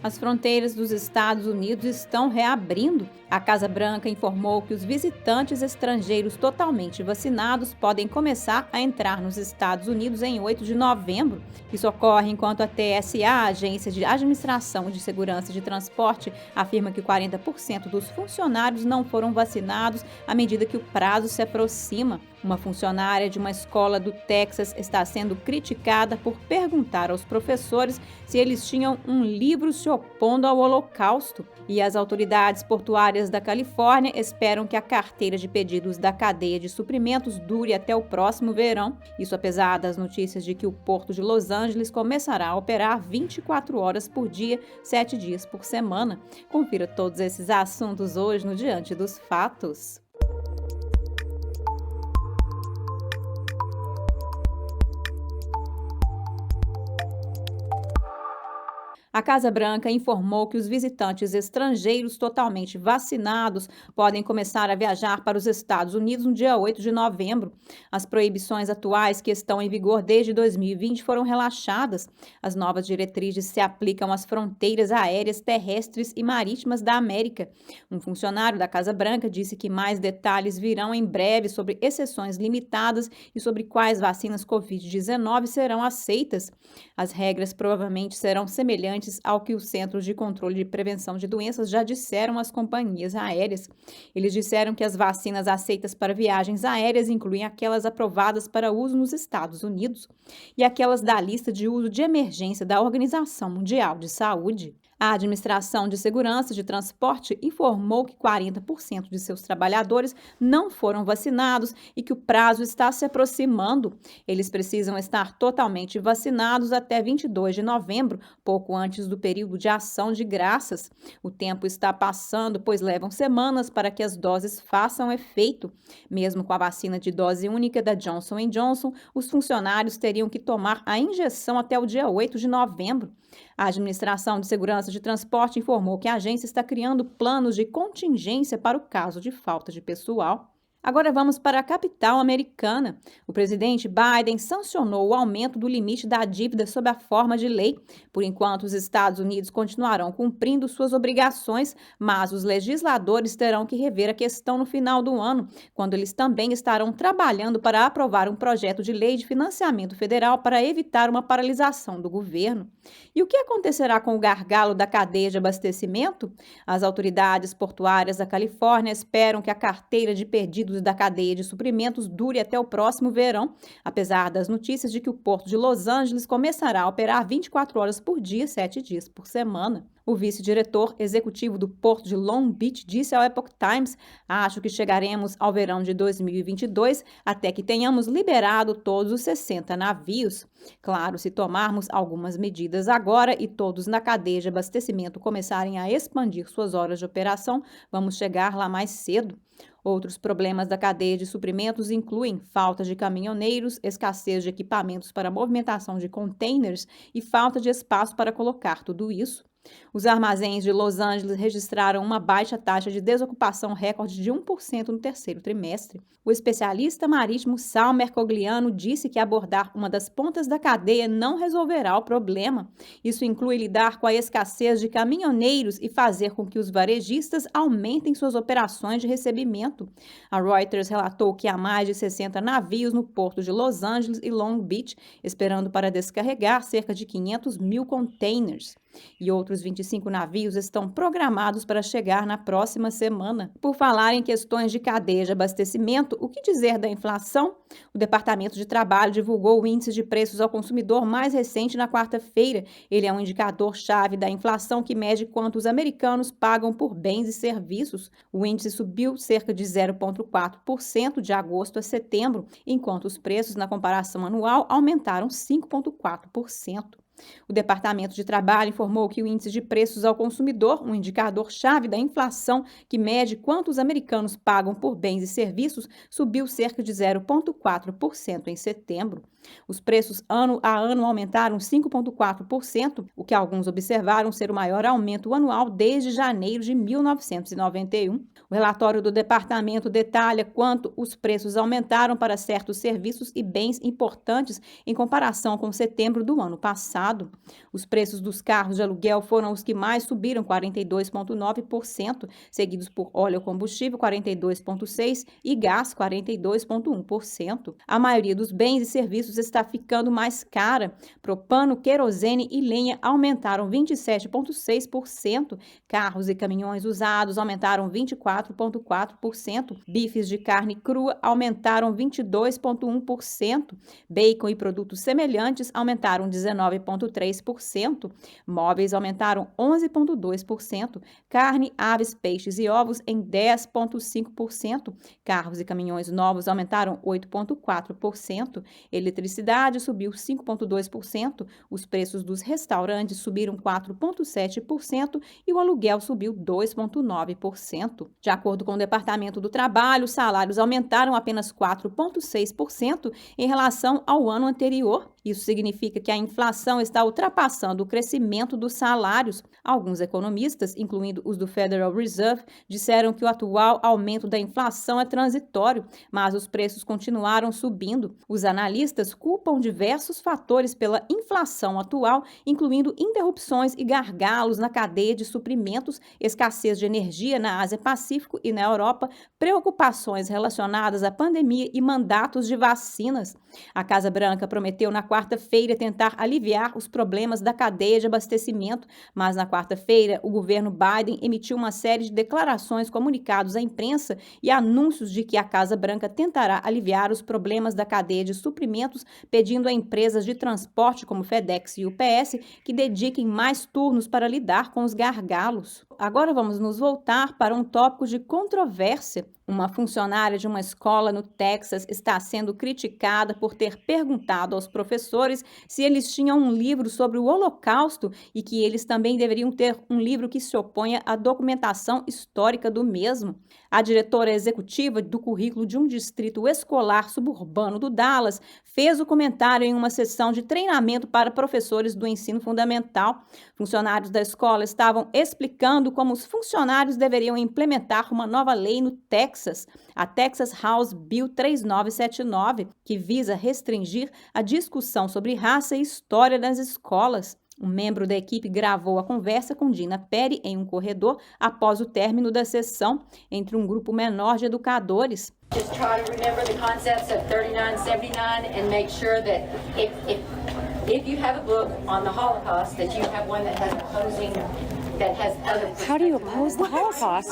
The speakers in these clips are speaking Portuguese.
As fronteiras dos Estados Unidos estão reabrindo. A Casa Branca informou que os visitantes estrangeiros totalmente vacinados podem começar a entrar nos Estados Unidos em 8 de novembro. Isso ocorre enquanto a TSA, a Agência de Administração de Segurança de Transporte, afirma que 40% dos funcionários não foram vacinados à medida que o prazo se aproxima. Uma funcionária de uma escola do Texas está sendo criticada por perguntar aos professores se eles tinham um livro se opondo ao Holocausto. E as autoridades portuárias da Califórnia esperam que a carteira de pedidos da cadeia de suprimentos dure até o próximo verão. Isso apesar das notícias de que o porto de Los Angeles começará a operar 24 horas por dia, 7 dias por semana. Confira todos esses assuntos hoje no Diante dos Fatos. A Casa Branca informou que os visitantes estrangeiros totalmente vacinados podem começar a viajar para os Estados Unidos no dia 8 de novembro. As proibições atuais, que estão em vigor desde 2020, foram relaxadas. As novas diretrizes se aplicam às fronteiras aéreas, terrestres e marítimas da América. Um funcionário da Casa Branca disse que mais detalhes virão em breve sobre exceções limitadas e sobre quais vacinas Covid-19 serão aceitas. As regras provavelmente serão semelhantes ao que os Centros de Controle de Prevenção de Doenças já disseram às companhias aéreas. Eles disseram que as vacinas aceitas para viagens aéreas incluem aquelas aprovadas para uso nos Estados Unidos e aquelas da lista de uso de emergência da Organização Mundial de Saúde. A Administração de Segurança de Transporte informou que 40% de seus trabalhadores não foram vacinados e que o prazo está se aproximando. Eles precisam estar totalmente vacinados até 22 de novembro, pouco antes do período de ação de graças. O tempo está passando, pois levam semanas para que as doses façam efeito. Mesmo com a vacina de dose única da Johnson & Johnson, os funcionários teriam que tomar a injeção até o dia 8 de novembro. A Administração de Segurança de Transporte informou que a agência está criando planos de contingência para o caso de falta de pessoal. Agora vamos para a capital americana. O presidente Biden sancionou o aumento do limite da dívida sob a forma de lei. Por enquanto, os Estados Unidos continuarão cumprindo suas obrigações, mas os legisladores terão que rever a questão no final do ano, quando eles também estarão trabalhando para aprovar um projeto de lei de financiamento federal para evitar uma paralisação do governo. E o que acontecerá com o gargalo da cadeia de abastecimento? As autoridades portuárias da Califórnia esperam que a carteira de pedidos da cadeia de suprimentos dure até o próximo verão, apesar das notícias de que o porto de Los Angeles começará a operar 24 horas por dia, 7 dias por semana. O vice-diretor executivo do porto de Long Beach disse ao Epoch Times: "Acho que chegaremos ao verão de 2022 até que tenhamos liberado todos os 60 navios. Claro, se tomarmos algumas medidas agora e todos na cadeia de abastecimento começarem a expandir suas horas de operação, vamos chegar lá mais cedo." Outros problemas da cadeia de suprimentos incluem falta de caminhoneiros, escassez de equipamentos para movimentação de containers e falta de espaço para colocar tudo isso. Os armazéns de Los Angeles registraram uma baixa taxa de desocupação recorde de 1% no terceiro trimestre. O especialista marítimo Sal Mercogliano disse que abordar uma das pontas da cadeia não resolverá o problema. Isso inclui lidar com a escassez de caminhoneiros e fazer com que os varejistas aumentem suas operações de recebimento. A Reuters relatou que há mais de 60 navios no porto de Los Angeles e Long Beach, esperando para descarregar cerca de 500 mil containers. E outros 25 navios estão programados para chegar na próxima semana. Por falar em questões de cadeia de abastecimento, o que dizer da inflação? O Departamento de Trabalho divulgou o índice de preços ao consumidor mais recente na quarta-feira. Ele é um indicador-chave da inflação que mede quanto os americanos pagam por bens e serviços. O índice subiu cerca de 0,4% de agosto a setembro, enquanto os preços na comparação anual aumentaram 5,4%. O Departamento de Trabalho informou que o índice de preços ao consumidor, um indicador-chave da inflação que mede quanto os americanos pagam por bens e serviços, subiu cerca de 0,4% em setembro. Os preços ano a ano aumentaram 5,4%, o que alguns observaram ser o maior aumento anual desde janeiro de 1991. O relatório do departamento detalha quanto os preços aumentaram para certos serviços e bens importantes em comparação com setembro do ano passado. estado. Os preços dos carros de aluguel foram os que mais subiram, 42,9%, seguidos por óleo combustível, 42,6%, e gás, 42,1%. A maioria dos bens e serviços está ficando mais cara. Propano, querosene e lenha aumentaram 27,6%. Carros e caminhões usados aumentaram 24,4%. Bifes de carne crua aumentaram 22,1%. Bacon e produtos semelhantes aumentaram 19,3%. Móveis aumentaram 11,2%. Carne, aves, peixes e ovos em 10,5%. Carros e caminhões novos aumentaram 8,4%. Eletricidade subiu 5,2%. Os preços dos restaurantes subiram 4,7% e o aluguel subiu 2,9%. De acordo com o Departamento do Trabalho, os salários aumentaram apenas 4,6% em relação ao ano anterior. Isso significa que a inflação está ultrapassando o crescimento dos salários. Alguns economistas, incluindo os do Federal Reserve, disseram que o atual aumento da inflação é transitório, mas os preços continuaram subindo. Os analistas culpam diversos fatores pela inflação atual, incluindo interrupções e gargalos na cadeia de suprimentos, escassez de energia na Ásia-Pacífico e na Europa, preocupações relacionadas à pandemia e mandatos de vacinas. A Casa Branca prometeu na quarta-feira tentar aliviar os problemas da cadeia de abastecimento, mas na quarta-feira o governo Biden emitiu uma série de declarações, comunicados à imprensa e anúncios de que a Casa Branca tentará aliviar os problemas da cadeia de suprimentos, pedindo a empresas de transporte como FedEx e UPS que dediquem mais turnos para lidar com os gargalos. Agora vamos nos voltar para um tópico de controvérsia. Uma funcionária de uma escola no Texas está sendo criticada por ter perguntado aos professores se eles tinham um livro sobre o Holocausto e que eles também deveriam ter um livro que se oponha à documentação histórica do mesmo. A diretora executiva do currículo de um distrito escolar suburbano do Dallas fez o comentário em uma sessão de treinamento para professores do ensino fundamental. Funcionários da escola estavam explicando como os funcionários deveriam implementar uma nova lei no Texas, a Texas House Bill 3979, que visa restringir a discussão sobre raça e história nas escolas. Um membro da equipe gravou a conversa com Dina Perry em um corredor após o término da sessão entre um grupo menor de educadores. Just try to remember the concepts of 3979 and make sure that if you have a book on the Holocaust, that you have one that has opposing, that has other perspectives. How do you oppose the Holocaust?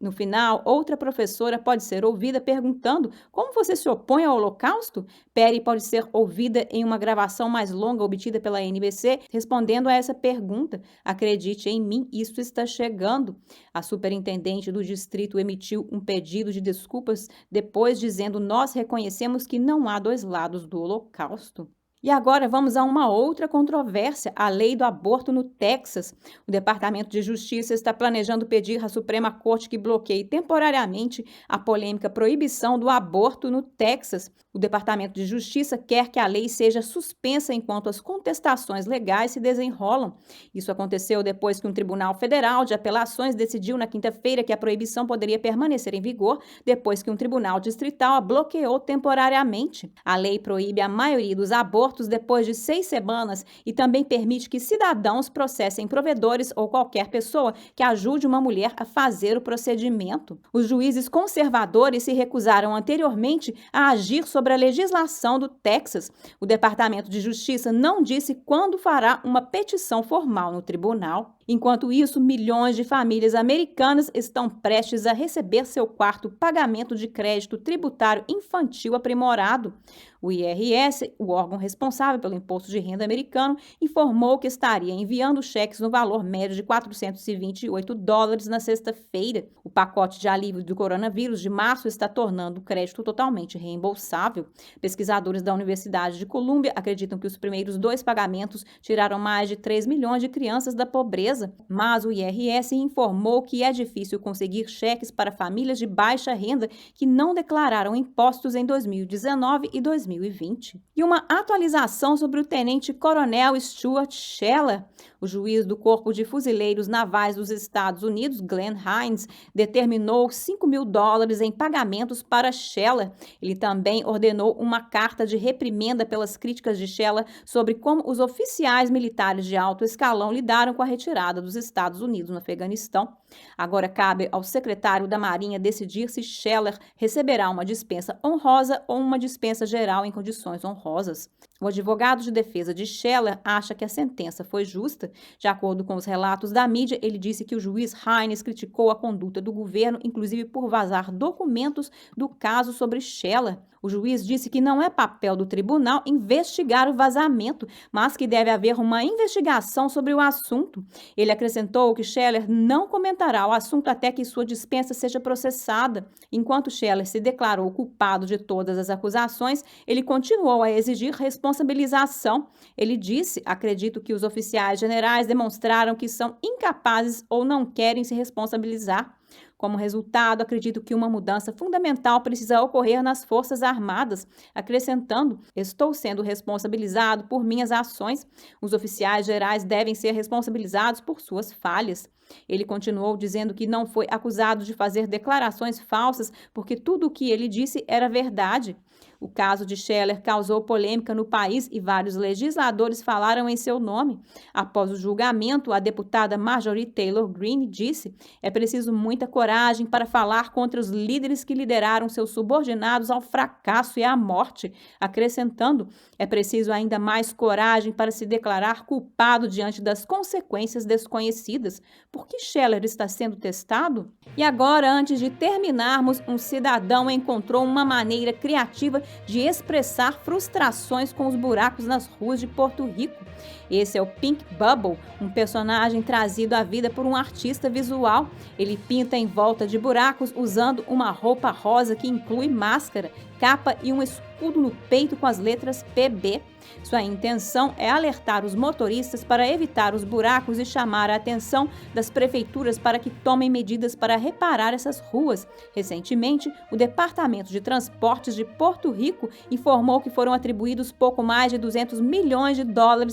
No final, outra professora pode ser ouvida perguntando como você se opõe ao Holocausto? Perry pode ser ouvida em uma gravação mais longa obtida pela NBC, respondendo a essa pergunta. Acredite em mim, isso está chegando. A superintendente do distrito emitiu um pedido de desculpas depois dizendo: nós reconhecemos que não há dois lados do Holocausto. E agora vamos a uma outra controvérsia, a lei do aborto no Texas. O Departamento de Justiça está planejando pedir à Suprema Corte que bloqueie temporariamente a polêmica proibição do aborto no Texas. O Departamento de Justiça quer que a lei seja suspensa enquanto as contestações legais se desenrolam. Isso aconteceu depois que um tribunal federal de apelações decidiu na quinta-feira que a proibição poderia permanecer em vigor depois que um tribunal distrital a bloqueou temporariamente. A lei proíbe a maioria dos abortos depois de 6 semanas e também permite que cidadãos processem provedores ou qualquer pessoa que ajude uma mulher a fazer o procedimento. Os juízes conservadores se recusaram anteriormente a agir sobre a legislação do Texas. O Departamento de Justiça não disse quando fará uma petição formal no tribunal. Enquanto isso, milhões de famílias americanas estão prestes a receber seu quarto pagamento de crédito tributário infantil aprimorado. O IRS, o órgão responsável pelo imposto de renda americano, informou que estaria enviando cheques no valor médio de $428 na sexta-feira. O pacote de alívio do coronavírus de março está tornando o crédito totalmente reembolsável. Pesquisadores da Universidade de Colômbia acreditam que os primeiros 2 pagamentos tiraram mais de 3 milhões de crianças da pobreza, mas o IRS informou que é difícil conseguir cheques para famílias de baixa renda que não declararam impostos em 2019 e 2020. 2020. E uma atualização sobre o tenente-coronel Stuart Scheller. O juiz do Corpo de Fuzileiros Navais dos Estados Unidos, Glenn Hines, determinou $5.000 em pagamentos para Scheller. Ele também ordenou uma carta de reprimenda pelas críticas de Scheller sobre como os oficiais militares de alto escalão lidaram com a retirada dos Estados Unidos no Afeganistão. Agora cabe ao secretário da Marinha decidir se Scheller receberá uma dispensa honrosa ou uma dispensa geral em condições honrosas. O advogado de defesa de Scheller acha que a sentença foi justa. De acordo com os relatos da mídia, ele disse que o juiz Hines criticou a conduta do governo, inclusive por vazar documentos do caso sobre Scheller. O juiz disse que não é papel do tribunal investigar o vazamento, mas que deve haver uma investigação sobre o assunto. Ele acrescentou que Scheller não comentará o assunto até que sua dispensa seja processada. Enquanto Scheller se declarou culpado de todas as acusações, ele continuou a exigir responsabilização. Ele disse: acredito que os oficiais generais demonstraram que são incapazes ou não querem se responsabilizar. Como resultado, acredito que uma mudança fundamental precisa ocorrer nas Forças Armadas, acrescentando: estou sendo responsabilizado por minhas ações. Os oficiais gerais devem ser responsabilizados por suas falhas. Ele continuou dizendo que não foi acusado de fazer declarações falsas porque tudo o que ele disse era verdade. O caso de Scheller causou polêmica no país e vários legisladores falaram em seu nome. Após o julgamento, a deputada Marjorie Taylor Greene disse: é preciso muita coragem para falar contra os líderes que lideraram seus subordinados ao fracasso e à morte, acrescentando: é preciso ainda mais coragem para se declarar culpado diante das consequências desconhecidas. Por que Scheller está sendo testado? E agora, antes de terminarmos, um cidadão encontrou uma maneira criativa de expressar frustrações com os buracos nas ruas de Porto Rico. Esse é o Pink Bubble, um personagem trazido à vida por um artista visual. Ele pinta em volta de buracos usando uma roupa rosa que inclui máscara, capa e um escudo no peito com as letras PB. Sua intenção é alertar os motoristas para evitar os buracos e chamar a atenção das prefeituras para que tomem medidas para reparar essas ruas. Recentemente, o Departamento de Transportes de Porto Rico informou que foram atribuídos pouco mais de $200 milhões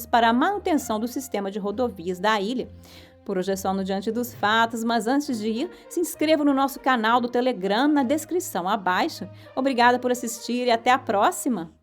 para a manutenção do sistema de rodovias da ilha. Por hoje é só no Diante dos Fatos, mas antes de ir, se inscreva no nosso canal do Telegram na descrição abaixo. Obrigada por assistir e até a próxima!